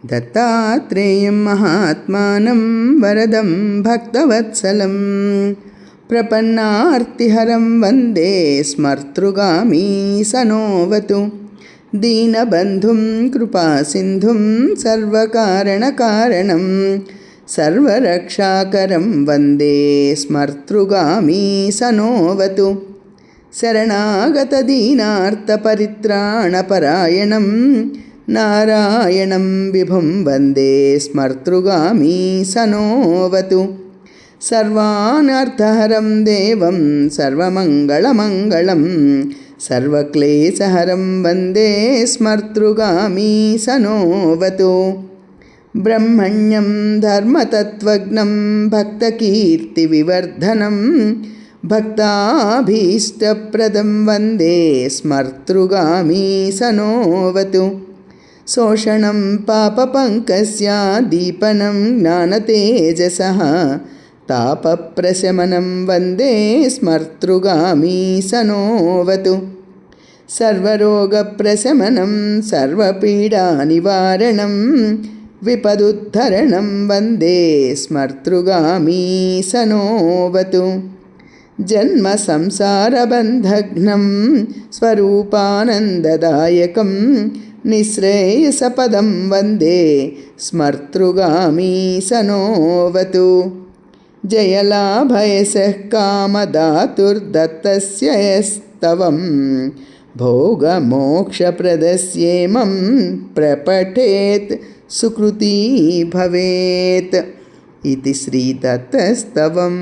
दत्तात्रेयं महात्मानं वरदं भक्तवत्सलं प्रपन्नार्तिहरं वन्दे स्मर्तृगामी सनोवतु दीनबन्धुं कृपासिन्धुं सर्वकारणकारणं सर्वरक्षाकरं वन्दे स्मर्तृगामी सनोवतु शरणागतदीनार्तपरित्राणपरायणं नारायणं विभुं वन्दे स्मर्तृगामी सनोवतु सर्वानर्थहरं देवं सर्वमङ्गलमङ्गलं सर्वक्लेशहरं वन्दे स्मर्तृगामी सनोवतु ब्रह्मण्यं धर्मतत्त्वज्ञं भक्तकीर्तिविवर्धनं भक्ताभीष्टप्रदं वन्दे स्मर्तृगामी सनोवतु शोषणं पापपङ्कस्य दीपनं ज्ञानतेजसः तापप्रशमनं वन्दे स्मर्तृगामी सनोवतु सर्वरोगप्रशमनं सर्वपीडानिवारणं विपदुद्धरणं वन्दे स्मर्तृगामी सनोवतु जन्मसंसारबन्धघ्नं स्वरूपानन्ददायकं निःश्रेयसपदं वन्दे स्मर्तृगामी सनोवतु जयलाभयसः कामदातुर्दत्तस्य यस्तवं भोगमोक्षप्रदस्येमं प्रपठेत् सुकृती भवेत् इति श्रीदत्तस्तवम्।